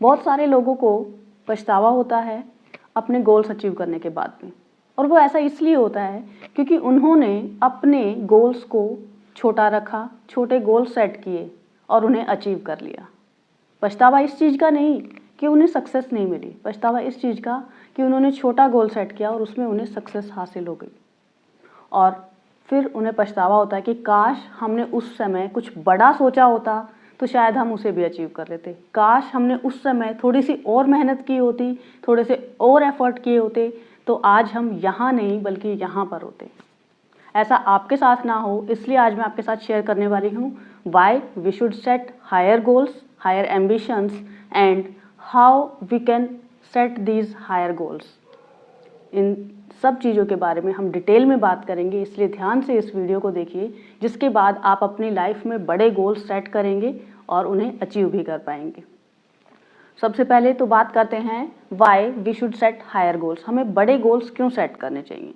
बहुत सारे लोगों को पछतावा होता है अपने गोल्स अचीव करने के बाद में, और वो ऐसा इसलिए होता है क्योंकि उन्होंने अपने गोल्स को छोटा रखा, छोटे गोल सेट किए और उन्हें अचीव कर लिया। पछतावा इस चीज़ का नहीं कि उन्हें सक्सेस नहीं मिली, पछतावा इस चीज़ का कि उन्होंने छोटा गोल सेट किया और उसमें उन्हें सक्सेस हासिल हो गई, और फिर उन्हें पछतावा होता है कि काश हमने उस समय कुछ बड़ा सोचा होता तो शायद हम उसे भी अचीव कर लेते। काश हमने उस समय थोड़ी सी और मेहनत की होती, थोड़े से और एफर्ट किए होते तो आज हम यहाँ नहीं बल्कि यहाँ पर होते। ऐसा आपके साथ ना हो, इसलिए आज मैं आपके साथ शेयर करने वाली हूँ why we should set higher goals, higher ambitions and how we can set these higher goals. इन सब चीज़ों के बारे में हम डिटेल में बात करेंगे, इसलिए ध्यान से इस वीडियो को देखिए, जिसके बाद आप अपनी लाइफ में बड़े गोल्स सेट करेंगे और उन्हें अचीव भी कर पाएंगे। सबसे पहले तो बात करते हैं why we should set higher goals. हमें बड़े गोल्स क्यों सेट करने चाहिए?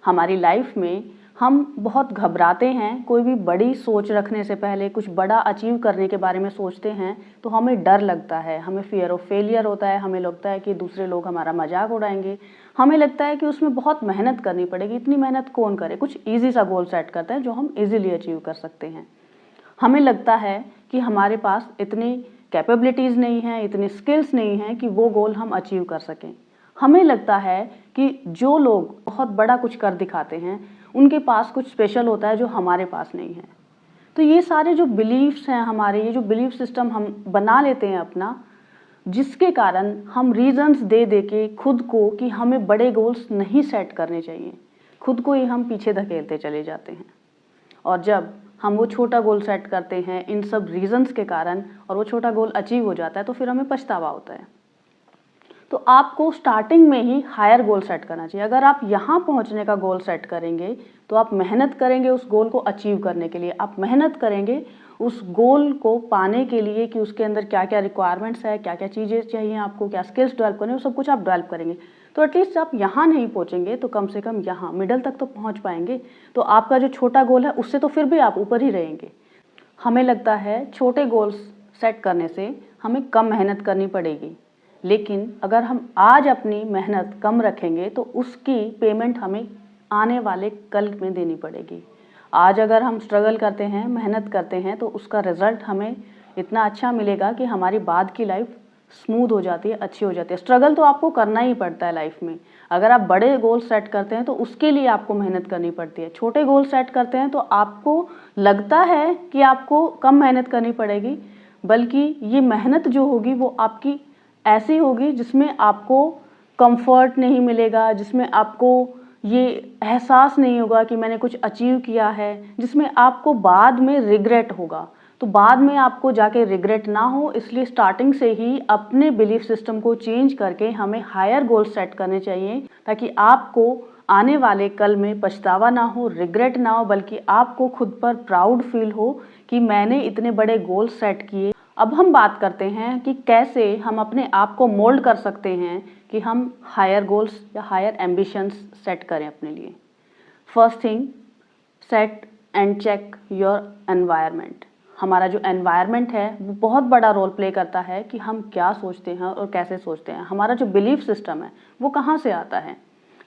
हमारी लाइफ में हम बहुत घबराते हैं, कोई भी बड़ी सोच रखने से पहले, कुछ बड़ा अचीव करने के बारे में सोचते हैं तो हमें डर लगता है, हमें फियर ऑफ फेलियर होता है, हमें लगता है कि दूसरे लोग हमारा मजाक उड़ाएंगे, हमें लगता है कि उसमें बहुत मेहनत करनी पड़ेगी, इतनी मेहनत कौन करे। कुछ ईजी सा गोल सेट करते हैं जो हम ईजिली अचीव कर सकते हैं। हमें लगता है कि हमारे पास इतनी कैपेबिलिटीज़ नहीं हैं, इतनी स्किल्स नहीं हैं कि वो गोल हम अचीव कर सकें। हमें लगता है कि जो लोग बहुत बड़ा कुछ कर दिखाते हैं उनके पास कुछ स्पेशल होता है जो हमारे पास नहीं है। तो ये सारे जो बिलीफ्स हैं हमारे, ये जो बिलीफ सिस्टम हम बना लेते हैं अपना, जिसके कारण हम रीजंस दे दे के खुद को कि हमें बड़े गोल्स नहीं सेट करने चाहिए, खुद को ही हम पीछे धकेलते चले जाते हैं। और जब हम वो छोटा गोल सेट करते हैं इन सब रीजंस के कारण और वो छोटा गोल अचीव हो जाता है तो फिर हमें पछतावा होता है। तो आपको स्टार्टिंग में ही हायर गोल सेट करना चाहिए। अगर आप यहाँ पहुँचने का गोल सेट करेंगे तो आप मेहनत करेंगे उस गोल को अचीव करने के लिए, आप मेहनत करेंगे उस गोल को पाने के लिए कि उसके अंदर क्या क्या रिक्वायरमेंट्स है, क्या क्या चीज़ें चाहिए आपको, क्या स्किल्स डेवलप करने, वो सब कुछ आप डेवलप करेंगे। तो एटलीस्ट आप यहाँ नहीं पहुँचेंगे तो कम से कम यहाँ मिडल तक तो पहुँच पाएंगे। तो आपका जो छोटा गोल है उससे तो फिर भी आप ऊपर ही रहेंगे। हमें लगता है छोटे गोल्स सेट करने से हमें कम मेहनत करनी पड़ेगी, लेकिन अगर हम आज अपनी मेहनत कम रखेंगे तो उसकी पेमेंट हमें आने वाले कल में देनी पड़ेगी। आज अगर हम स्ट्रगल करते हैं, मेहनत करते हैं तो उसका रिजल्ट हमें इतना अच्छा मिलेगा कि हमारी बाद की लाइफ स्मूथ हो जाती है, अच्छी हो जाती है। स्ट्रगल तो आपको करना ही पड़ता है लाइफ में। अगर आप बड़े गोल सेट करते हैं तो उसके लिए आपको मेहनत करनी पड़ती है। छोटे गोल सेट करते हैं तो आपको लगता है कि आपको कम मेहनत करनी पड़ेगी, बल्कि ये मेहनत जो होगी वो आपकी ऐसी होगी जिसमें आपको कंफर्ट नहीं मिलेगा, जिसमें आपको ये एहसास नहीं होगा कि मैंने कुछ अचीव किया है, जिसमें आपको बाद में रिग्रेट होगा। तो बाद में आपको जाके रिग्रेट ना हो, इसलिए स्टार्टिंग से ही अपने बिलीफ सिस्टम को चेंज करके हमें हायर गोल सेट करने चाहिए, ताकि आपको आने वाले कल में पछतावा ना हो, रिग्रेट ना हो, बल्कि आपको खुद पर प्राउड फील हो कि मैंने इतने बड़े गोल सेट किए। अब हम बात करते हैं कि कैसे हम अपने आप को मोल्ड कर सकते हैं कि हम हायर गोल्स या हायर एम्बिशंस सेट करें अपने लिए। First thing, set and check your environment. हमारा जो एनवायरनमेंट है वो बहुत बड़ा रोल प्ले करता है कि हम क्या सोचते हैं और कैसे सोचते हैं। हमारा जो बिलीफ सिस्टम है वो कहाँ से आता है?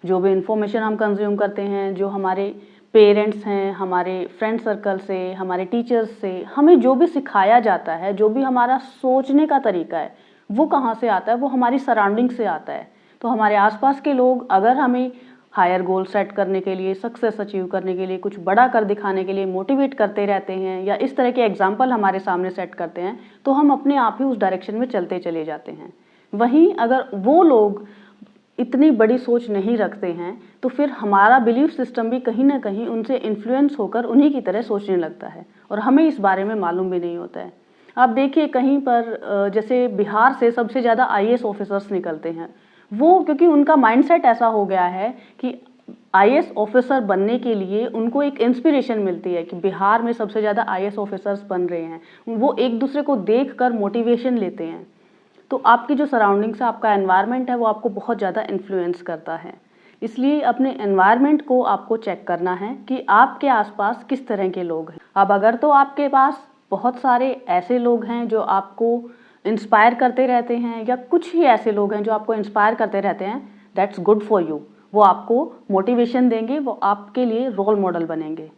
जो भी इंफॉर्मेशन हम कंज्यूम करते हैं, जो हमारे पेरेंट्स हैं, हमारे फ्रेंड सर्कल से, हमारे टीचर्स से हमें जो भी सिखाया जाता है, जो भी हमारा सोचने का तरीका है वो कहाँ से आता है? वो हमारी सराउंडिंग से आता है। तो हमारे आसपास के लोग अगर हमें हायर गोल सेट करने के लिए, सक्सेस अचीव करने के लिए, कुछ बड़ा कर दिखाने के लिए मोटिवेट करते रहते हैं या इस तरह के एग्जाम्पल हमारे सामने सेट करते हैं तो हम अपने आप ही उस डायरेक्शन में चलते चले जाते हैं। वहीं अगर वो लोग इतनी बड़ी सोच नहीं रखते हैं तो फिर हमारा बिलीफ सिस्टम भी कहीं ना कहीं उनसे इन्फ्लुएंस होकर उन्हीं की तरह सोचने लगता है और हमें इस बारे में मालूम भी नहीं होता है। आप देखिए कहीं पर जैसे बिहार से सबसे ज़्यादा आईएएस ऑफिसर्स निकलते हैं, वो क्योंकि उनका माइंडसेट ऐसा हो गया है कि आईएएस ऑफिसर बनने के लिए उनको एक इंस्पिरेशन मिलती है कि बिहार में सबसे ज़्यादा आईएएस ऑफिसर्स बन रहे हैं, वो एक दूसरे को देखकर मोटिवेशन लेते हैं। तो आपकी जो सराउंडिंग्स है, आपका एनवायरनमेंट है, वो आपको बहुत ज़्यादा इन्फ्लुएंस करता है। इसलिए अपने एनवायरनमेंट को आपको चेक करना है कि आपके आसपास किस तरह के लोग हैं। अब अगर तो आपके पास बहुत सारे ऐसे लोग हैं जो आपको इंस्पायर करते रहते हैं या कुछ ही ऐसे लोग हैं जो आपको इंस्पायर करते रहते हैं, दैट्स गुड फॉर यू। वो आपको मोटिवेशन देंगे, वो आपके लिए रोल मॉडल बनेंगे।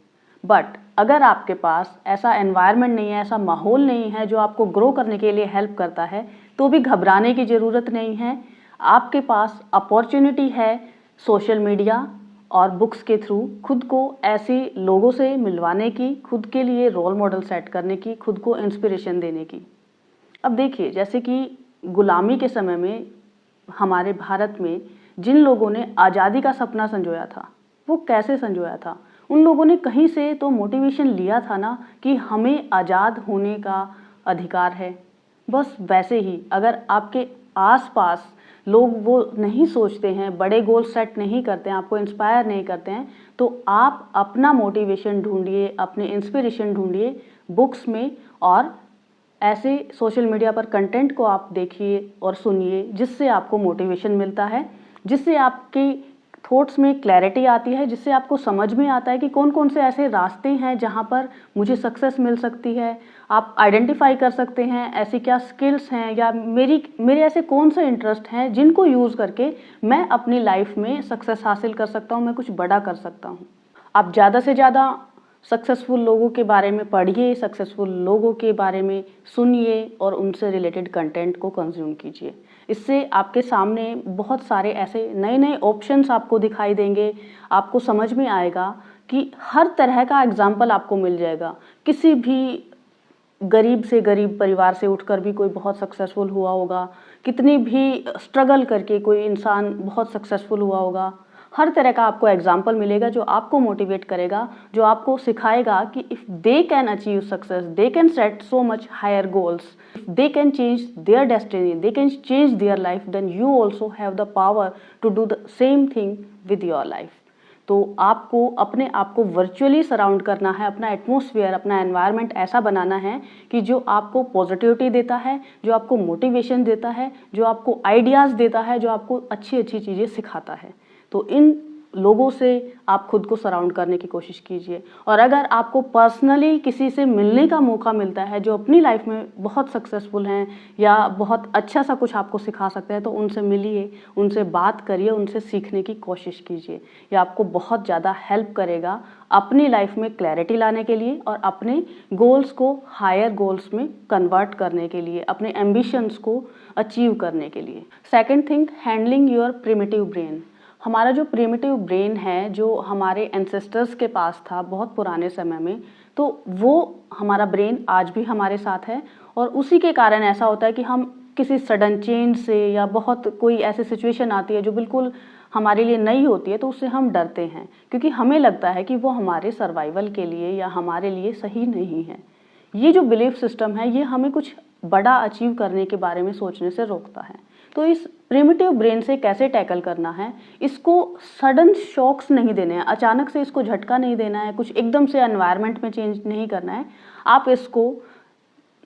बट अगर आपके पास ऐसा एनवायरनमेंट नहीं है, ऐसा माहौल नहीं है जो आपको ग्रो करने के लिए हेल्प करता है, तो भी घबराने की ज़रूरत नहीं है। आपके पास अपॉर्चुनिटी है सोशल मीडिया और बुक्स के थ्रू खुद को ऐसे लोगों से मिलवाने की, खुद के लिए रोल मॉडल सेट करने की, खुद को इंस्पिरेशन देने की। अब देखिए, जैसे कि गुलामी के समय में हमारे भारत में जिन लोगों ने आज़ादी का सपना संजोया था, वो कैसे संजोया था? उन लोगों ने कहीं से तो मोटिवेशन लिया था ना कि हमें आज़ाद होने का अधिकार है। बस वैसे ही अगर आपके आसपास लोग वो नहीं सोचते हैं, बड़े गोल सेट नहीं करते हैं, आपको इंस्पायर नहीं करते हैं, तो आप अपना मोटिवेशन ढूंढिए, अपने इंस्पिरेशन ढूंढिए बुक्स में, और ऐसे सोशल मीडिया पर कंटेंट को आप देखिए और सुनिए जिससे आपको मोटिवेशन मिलता है, जिससे आपकी थॉट्स में क्लैरिटी आती है, जिससे आपको समझ में आता है कि कौन कौन से ऐसे रास्ते हैं जहाँ पर मुझे सक्सेस मिल सकती है। आप आइडेंटिफाई कर सकते हैं ऐसी क्या स्किल्स हैं या मेरे ऐसे कौन से इंटरेस्ट हैं जिनको यूज़ करके मैं अपनी लाइफ में सक्सेस हासिल कर सकता हूँ, मैं कुछ बड़ा कर सकता हूँ। आप ज़्यादा से ज़्यादा सक्सेसफुल लोगों के बारे में पढ़िए, सक्सेसफुल लोगों के बारे में सुनिए और उनसे रिलेटेड कंटेंट को कंज्यूम कीजिए। इससे आपके सामने बहुत सारे ऐसे नए नए ऑप्शंस आपको दिखाई देंगे। आपको समझ में आएगा कि हर तरह का एग्जाम्पल आपको मिल जाएगा। किसी भी गरीब से गरीब परिवार से उठकर भी कोई बहुत सक्सेसफुल हुआ होगा, कितनी भी स्ट्रगल करके कोई इंसान बहुत सक्सेसफुल हुआ होगा। हर तरह का आपको एग्जाम्पल मिलेगा जो आपको मोटिवेट करेगा, जो आपको सिखाएगा कि if they can achieve success, they can set so much higher goals, if they can change their destiny, they can change their life, then you also have the power to do the same thing with your life. तो आपको अपने आप को virtually surround करना है, अपना atmosphere, अपना environment ऐसा बनाना है कि जो आपको पॉजिटिविटी देता है, जो आपको मोटिवेशन देता है, जो आपको आइडियाज़ देता है, जो आपको अच्छी अच्छी चीज़ें सिखाता है। तो इन लोगों से आप खुद को सराउंड करने की कोशिश कीजिए। और अगर आपको पर्सनली किसी से मिलने का मौका मिलता है जो अपनी लाइफ में बहुत सक्सेसफुल हैं या बहुत अच्छा सा कुछ आपको सिखा सकते हैं, तो उनसे मिलिए, उनसे बात करिए, उनसे सीखने की कोशिश कीजिए। ये आपको बहुत ज़्यादा हेल्प करेगा अपनी लाइफ में क्लैरिटी लाने के लिए और अपने गोल्स को हायर गोल्स में कन्वर्ट करने के लिए, अपने एम्बिशंस को अचीव करने के लिए। Second thing, handling your primitive brain. हमारा जो प्रिमिटिव ब्रेन है, जो हमारे एंसेस्टर्स के पास था बहुत पुराने समय में, तो वो हमारा ब्रेन आज भी हमारे साथ है। और उसी के कारण ऐसा होता है कि हम किसी सडन चेंज से या बहुत कोई ऐसी सिचुएशन आती है जो बिल्कुल हमारे लिए नई होती है, तो उससे हम डरते हैं क्योंकि हमें लगता है कि वो हमारे सर्वाइवल के लिए या हमारे लिए सही नहीं है। ये जो बिलीफ सिस्टम है, ये हमें कुछ बड़ा अचीव करने के बारे में सोचने से रोकता है। तो इस प्रिमिटिव ब्रेन से कैसे टैकल करना है, इसको सडन शॉक्स नहीं देने हैं, अचानक से इसको झटका नहीं देना है, कुछ एकदम से एनवायरनमेंट में चेंज नहीं करना है। आप इसको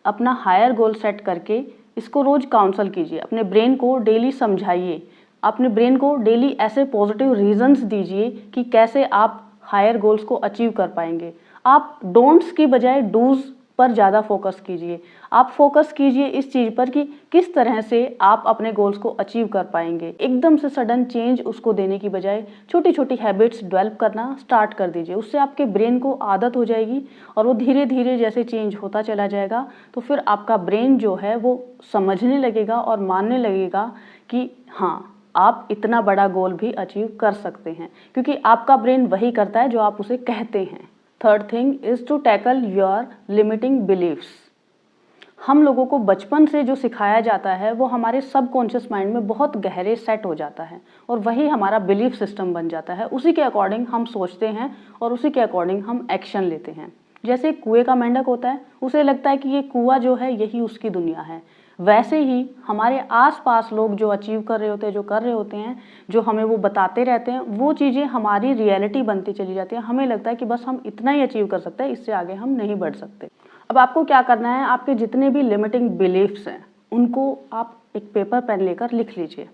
अपना हायर गोल सेट करके इसको रोज काउंसल कीजिए, अपने ब्रेन को डेली समझाइए, अपने ब्रेन को डेली ऐसे पॉजिटिव रीजंस दीजिए कि कैसे आप हायर गोल्स को अचीव कर पाएंगे। आप डोंट्स की बजाय डूज पर ज़्यादा फोकस कीजिए। आप फोकस कीजिए इस चीज़ पर कि किस तरह से आप अपने गोल्स को अचीव कर पाएंगे। एकदम से सडन चेंज उसको देने की बजाय छोटी छोटी हैबिट्स डेवलप करना स्टार्ट कर दीजिए। उससे आपके ब्रेन को आदत हो जाएगी और वो धीरे धीरे जैसे चेंज होता चला जाएगा, तो फिर आपका ब्रेन जो है वो समझने लगेगा और मानने लगेगा कि हाँ, आप इतना बड़ा गोल भी अचीव कर सकते हैं, क्योंकि आपका ब्रेन वही करता है जो आप उसे कहते हैं। Third thing is to tackle your limiting beliefs. हम लोगों को बचपन से जो सिखाया जाता है वो हमारे सबकॉन्शियस माइंड में बहुत गहरे सेट हो जाता है और वही हमारा बिलीफ सिस्टम बन जाता है। उसी के अकॉर्डिंग हम सोचते हैं और उसी के अकॉर्डिंग हम एक्शन लेते हैं। जैसे कुएं का मेंढक होता है, उसे लगता है कि ये कुआं जो है यही उसकी दुनिया है। वैसे ही हमारे आसपास लोग जो अचीव कर रहे होते हैं, जो कर रहे होते हैं, जो हमें वो बताते रहते हैं, वो चीज़ें हमारी रियलिटी बनती चली जाती है। हमें लगता है कि बस हम इतना ही अचीव कर सकते हैं, इससे आगे हम नहीं बढ़ सकते। अब आपको क्या करना है, आपके जितने भी लिमिटिंग बिलीफ्स हैं उनको आप एक पेपर पेन लेकर लिख लीजिए।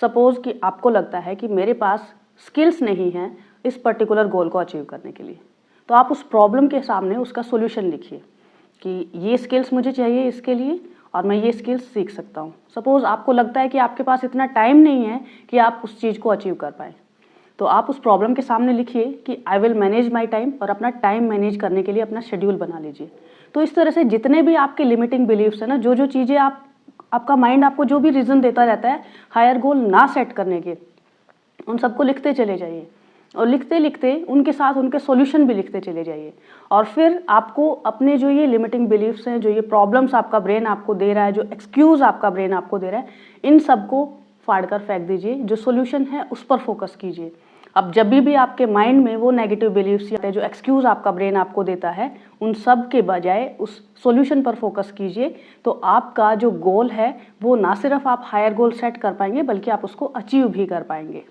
सपोज कि आपको लगता है कि मेरे पास स्किल्स नहीं हैं इस पर्टिकुलर गोल को अचीव करने के लिए, तो आप उस प्रॉब्लम के सामने उसका सोल्यूशन लिखिए कि ये स्किल्स मुझे चाहिए इसके लिए और मैं ये स्किल्स सीख सकता हूँ। सपोज़ आपको लगता है कि आपके पास इतना टाइम नहीं है कि आप उस चीज़ को अचीव कर पाएँ, तो आप उस प्रॉब्लम के सामने लिखिए कि I will manage my time, और अपना टाइम मैनेज करने के लिए अपना शेड्यूल बना लीजिए। तो इस तरह से जितने भी आपके लिमिटिंग बिलीव्स है ना, जो चीज़ें आपका माइंड आपको जो भी रीज़न देता रहता है हायर गोल ना सेट करने के, उन सबको लिखते चले जाइए, और लिखते लिखते उनके साथ उनके सॉल्यूशन भी लिखते चले जाइए। और फिर आपको अपने जो ये लिमिटिंग बिलीव्स हैं, जो ये प्रॉब्लम्स आपका ब्रेन आपको दे रहा है, जो एक्सक्यूज़ आपका ब्रेन आपको दे रहा है, इन सबको फाड़ कर फेंक दीजिए। जो सॉल्यूशन है उस पर फोकस कीजिए। अब जब भी आपके माइंड में वो नेगेटिव बिलीव्स या जो एक्सक्यूज़ आपका ब्रेन आपको देता है, उन सब के बजाय उस सॉल्यूशन पर फोकस कीजिए। तो आपका जो गोल है वो ना सिर्फ आप हायर गोल सेट कर पाएंगे, बल्कि आप उसको अचीव भी कर पाएंगे।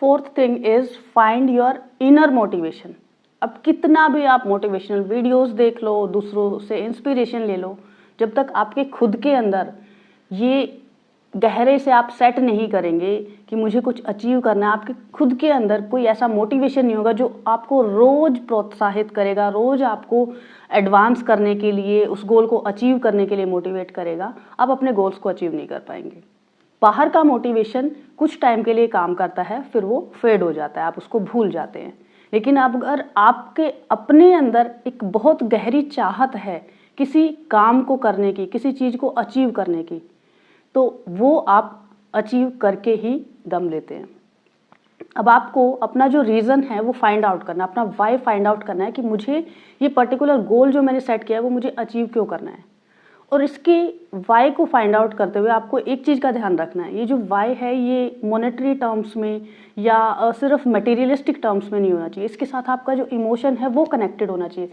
Fourth thing is find your inner motivation. अब कितना भी आप मोटिवेशनल वीडियोस देख लो, दूसरों से इंस्पिरेशन ले लो, जब तक आपके खुद के अंदर ये गहरे से आप सेट नहीं करेंगे कि मुझे कुछ अचीव करना है, आपके खुद के अंदर कोई ऐसा मोटिवेशन नहीं होगा जो आपको रोज प्रोत्साहित करेगा, रोज आपको एडवांस करने के लिए, उस गोल को अचीव करने के लिए मोटिवेट करेगा, आप अपने गोल्स को अचीव नहीं कर पाएंगे। बाहर का मोटिवेशन कुछ टाइम के लिए काम करता है, फिर वो फेड हो जाता है, आप उसको भूल जाते हैं। लेकिन अब अगर आपके अपने अंदर एक बहुत गहरी चाहत है किसी काम को करने की, किसी चीज़ को अचीव करने की, तो वो आप अचीव करके ही दम लेते हैं। अब आपको अपना जो रीज़न है वो फाइंड आउट करना, अपना वाई फाइंड आउट करना है कि मुझे ये पर्टिकुलर गोल जो मैंने सेट किया है वो मुझे अचीव क्यों करना है। और इसके वाई को फाइंड आउट करते हुए आपको एक चीज़ का ध्यान रखना है, ये जो वाई है ये मॉनेटरी टर्म्स में या सिर्फ मटेरियलिस्टिक टर्म्स में नहीं होना चाहिए। इसके साथ आपका जो इमोशन है वो कनेक्टेड होना चाहिए।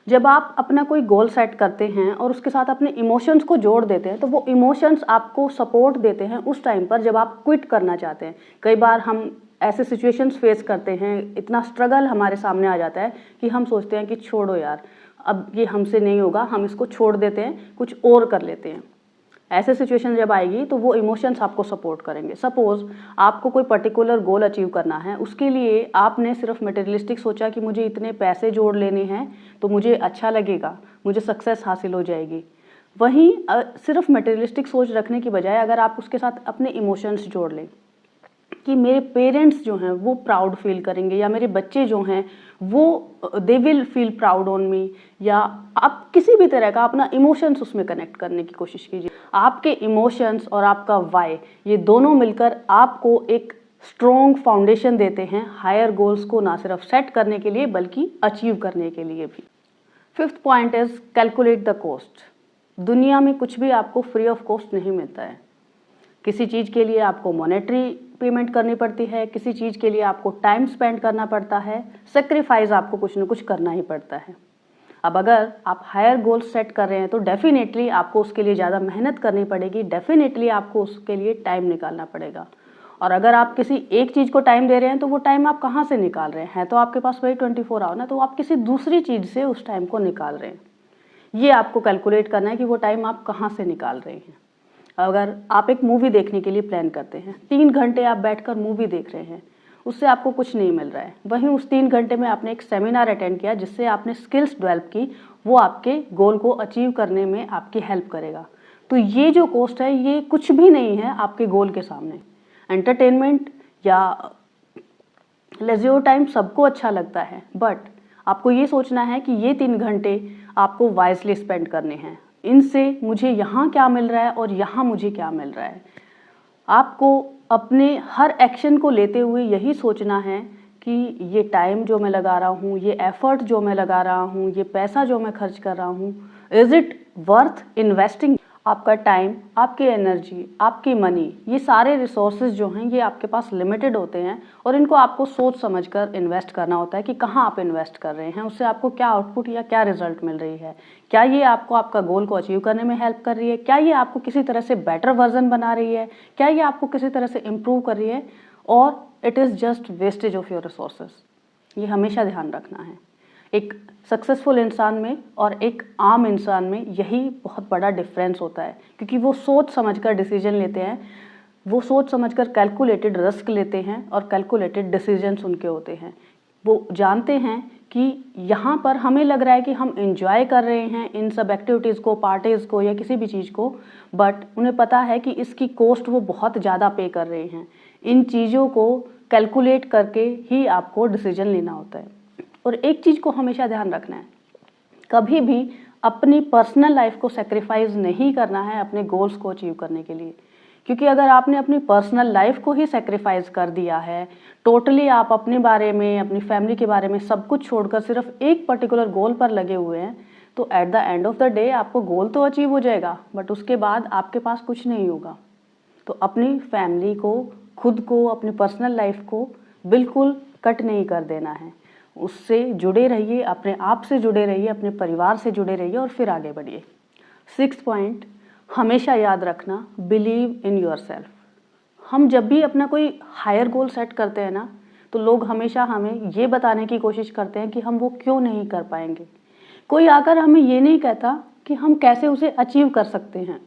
जब आप अपना कोई गोल सेट करते हैं और उसके साथ अपने इमोशंस को जोड़ देते हैं, तो वो इमोशंस आपको सपोर्ट देते हैं उस टाइम पर जब आप क्विट करना चाहते हैं। कई बार हम ऐसे सिचुएशंस फेस करते हैं, इतना स्ट्रगल हमारे सामने आ जाता है कि हम सोचते हैं कि छोड़ो यार, अब ये हमसे नहीं होगा, हम इसको छोड़ देते हैं, कुछ और कर लेते हैं। ऐसे सिचुएशन जब आएगी तो वो इमोशंस आपको सपोर्ट करेंगे। सपोज आपको कोई पर्टिकुलर गोल अचीव करना है, उसके लिए आपने सिर्फ मटेरियलिस्टिक सोचा कि मुझे इतने पैसे जोड़ लेने हैं तो मुझे अच्छा लगेगा, मुझे सक्सेस हासिल हो जाएगी। वहीं सिर्फ मटेरियलिस्टिक सोच रखने की बजाय अगर आप उसके साथ अपने इमोशंस जोड़ लें कि मेरे पेरेंट्स जो हैं वो प्राउड फील करेंगे, या मेरे बच्चे जो हैं वो they will feel proud on me, या आप किसी भी तरह का अपना इमोशंस उसमें कनेक्ट करने की कोशिश कीजिए। आपके इमोशंस और आपका वाई, ये दोनों मिलकर आपको एक स्ट्रॉन्ग फाउंडेशन देते हैं हायर गोल्स को ना सिर्फ सेट करने के लिए बल्कि अचीव करने के लिए भी। Fifth point is calculate the cost. दुनिया में कुछ भी आपको फ्री ऑफ कॉस्ट नहीं मिलता है। किसी चीज़ के लिए आपको मॉनेटरी पेमेंट करनी पड़ती है, किसी चीज़ के लिए आपको टाइम स्पेंड करना पड़ता है, सेक्रीफाइस आपको कुछ न कुछ करना ही पड़ता है। अब अगर आप हायर गोल सेट कर रहे हैं तो डेफिनेटली आपको उसके लिए ज़्यादा मेहनत करनी पड़ेगी, डेफिनेटली आपको उसके लिए टाइम निकालना पड़ेगा। और अगर आप किसी एक चीज़ को टाइम दे रहे हैं तो वो टाइम आप कहाँ से निकाल रहे हैं? तो आपके पास वही 24 आवर ना, तो आप किसी दूसरी चीज़ से उस टाइम को निकाल रहे हैं। ये आपको कैलकुलेट करना है कि वो टाइम आप कहाँ से निकाल रहे हैं। अगर आप एक मूवी देखने के लिए प्लान करते हैं, 3 घंटे आप बैठकर मूवी देख रहे हैं, उससे आपको कुछ नहीं मिल रहा है। वहीं उस 3 घंटे में आपने एक सेमिनार अटेंड किया जिससे आपने स्किल्स डेवलप की, वो आपके गोल को अचीव करने में आपकी हेल्प करेगा। तो ये जो कॉस्ट है ये कुछ भी नहीं है आपके गोल के सामने। एंटरटेनमेंट या लेज़र टाइम सबको अच्छा लगता है, बट आपको ये सोचना है कि ये 3 घंटे आपको वाइजली स्पेंड करने हैं। इनसे मुझे यहाँ क्या मिल रहा है और यहाँ मुझे क्या मिल रहा है। आपको अपने हर एक्शन को लेते हुए यही सोचना है कि ये टाइम जो मैं लगा रहा हूँ, ये एफर्ट जो मैं लगा रहा हूँ, ये पैसा जो मैं खर्च कर रहा हूँ, इज़ इट वर्थ इन्वेस्टिंग। आपका टाइम, आपकी एनर्जी, आपकी मनी, ये सारे रिसोर्सेज जो हैं ये आपके पास लिमिटेड होते हैं और इनको आपको सोच समझकर इन्वेस्ट करना होता है कि कहाँ आप इन्वेस्ट कर रहे हैं, उससे आपको क्या आउटपुट या क्या रिजल्ट मिल रही है। क्या ये आपको आपका गोल को अचीव करने में हेल्प कर रही है? क्या ये आपको किसी तरह से बेटर वर्जन बना रही है? क्या ये आपको किसी तरह से इम्प्रूव कर रही है? और it is just wastage of your resources. ये हमेशा ध्यान रखना है। एक सक्सेसफुल इंसान में और एक आम इंसान में यही बहुत बड़ा डिफरेंस होता है, क्योंकि वो सोच समझकर डिसीजन लेते हैं, वो सोच समझकर कैलकुलेटेड रिस्क लेते हैं और कैलकुलेटेड डिसीजंस उनके होते हैं। वो जानते हैं कि यहाँ पर हमें लग रहा है कि हम एंजॉय कर रहे हैं इन सब एक्टिविटीज़ को, पार्टीज़ को या किसी भी चीज़ को, बट उन्हें पता है कि इसकी कॉस्ट वो बहुत ज़्यादा पे कर रहे हैं। इन चीज़ों को कैलकुलेट करके ही आपको डिसीजन लेना होता है। और एक चीज़ को हमेशा ध्यान रखना है, कभी भी अपनी पर्सनल लाइफ को सेक्रीफाइस नहीं करना है अपने गोल्स को अचीव करने के लिए, क्योंकि अगर आपने अपनी पर्सनल लाइफ को ही सेक्रीफाइस कर दिया है, टोटली आप अपने बारे में, अपनी फैमिली के बारे में सब कुछ छोड़कर सिर्फ एक पर्टिकुलर गोल पर लगे हुए हैं, तो at the end of the day आपको गोल तो अचीव हो जाएगा, बट उसके बाद आपके पास कुछ नहीं होगा। तो अपनी फैमिली को, खुद को, अपनी पर्सनल लाइफ को बिल्कुल कट नहीं कर देना है। उससे जुड़े रहिए, अपने आप से जुड़े रहिए, अपने परिवार से जुड़े रहिए और फिर आगे बढ़िए। 6th पॉइंट, हमेशा याद रखना, बिलीव इन योरसेल्फ। हम जब भी अपना कोई हायर गोल सेट करते हैं ना, तो लोग हमेशा हमें ये बताने की कोशिश करते हैं कि हम वो क्यों नहीं कर पाएंगे। कोई आकर हमें ये नहीं कहता कि हम कैसे उसे अचीव कर सकते हैं।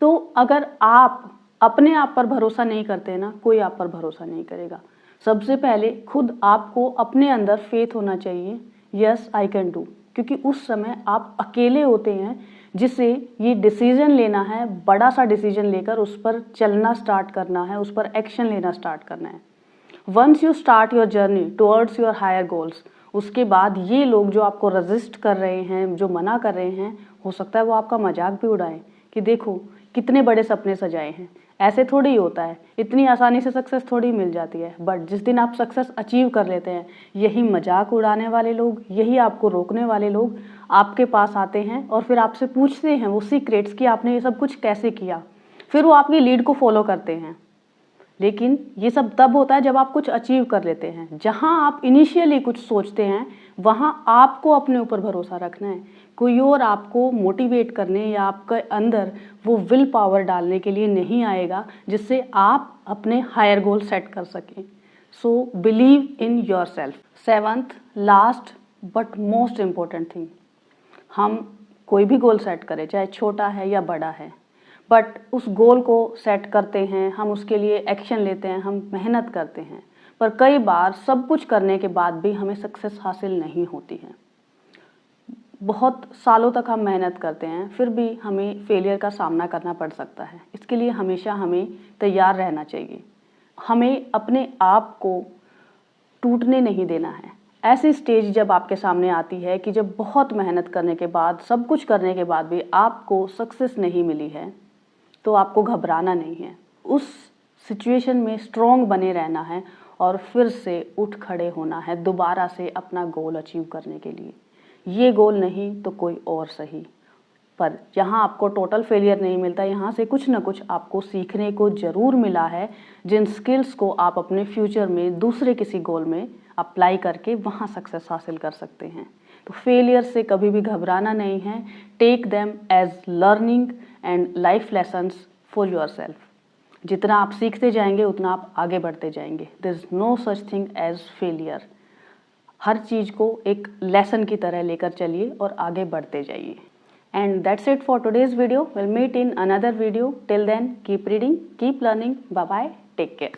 तो अगर आप अपने आप पर भरोसा नहीं करते ना, कोई आप पर भरोसा नहीं करेगा। सबसे पहले खुद आपको अपने अंदर फेथ होना चाहिए, यस आई कैन डू, क्योंकि उस समय आप अकेले होते हैं जिसे ये डिसीजन लेना है, बड़ा सा डिसीजन लेकर उस पर चलना स्टार्ट करना है, उस पर एक्शन लेना स्टार्ट करना है। Once you start your journey towards your higher goals, उसके बाद ये लोग जो आपको रेजिस्ट कर रहे हैं, जो मना कर रहे हैं, हो सकता है वो आपका मजाक भी उड़ाएं कि देखो कितने बड़े सपने सजाए हैं। ऐसे थोड़ी ही होता है, इतनी आसानी से सक्सेस थोड़ी मिल जाती है। बट जिस दिन आप सक्सेस अचीव कर लेते हैं, यही मजाक उड़ाने वाले लोग, यही आपको रोकने वाले लोग आपके पास आते हैं और फिर आपसे पूछते हैं वो सीक्रेट्स कि आपने ये सब कुछ कैसे किया। फिर वो आपकी लीड को फॉलो करते हैं। लेकिन ये सब तब होता है जब आप कुछ अचीव कर लेते हैं। जहां आप इनिशियली कुछ सोचते हैं, वहां आपको अपने ऊपर भरोसा रखना है। कोई और आपको मोटिवेट करने या आपके अंदर वो विल पावर डालने के लिए नहीं आएगा जिससे आप अपने हायर गोल सेट कर सकें। So believe in yourself. 7th last but most important thing, हम कोई भी गोल सेट करें, चाहे छोटा है या बड़ा है, बट उस गोल को सेट करते हैं, हम उसके लिए एक्शन लेते हैं, हम मेहनत करते हैं, पर कई बार सब कुछ करने के बाद भी हमें सक्सेस हासिल नहीं होती है। बहुत सालों तक हम मेहनत करते हैं, फिर भी हमें फेलियर का सामना करना पड़ सकता है। इसके लिए हमेशा हमें तैयार रहना चाहिए। हमें अपने आप को टूटने नहीं देना है। ऐसी स्टेज जब आपके सामने आती है कि जब बहुत मेहनत करने के बाद, सब कुछ करने के बाद भी आपको सक्सेस नहीं मिली है, तो आपको घबराना नहीं है। उस सिचुएशन में स्ट्रॉन्ग बने रहना है और फिर से उठ खड़े होना है दोबारा से अपना गोल अचीव करने के लिए। ये गोल नहीं तो कोई और सही, पर यहाँ आपको टोटल फेलियर नहीं मिलता, यहाँ से कुछ ना कुछ आपको सीखने को ज़रूर मिला है, जिन स्किल्स को आप अपने फ्यूचर में दूसरे किसी गोल में अप्लाई करके वहाँ सक्सेस हासिल कर सकते हैं। तो फेलियर से कभी भी घबराना नहीं है। Take them as learning and life lessons for yourself. जितना आप सीखते जाएंगे उतना आप आगे बढ़ते जाएंगे। There is no such thing as failure. हर चीज़ को एक लेसन की तरह लेकर चलिए और आगे बढ़ते जाइए। And that's it for today's video. We'll meet in another video. Till then, keep reading, keep learning. Bye bye. Take care.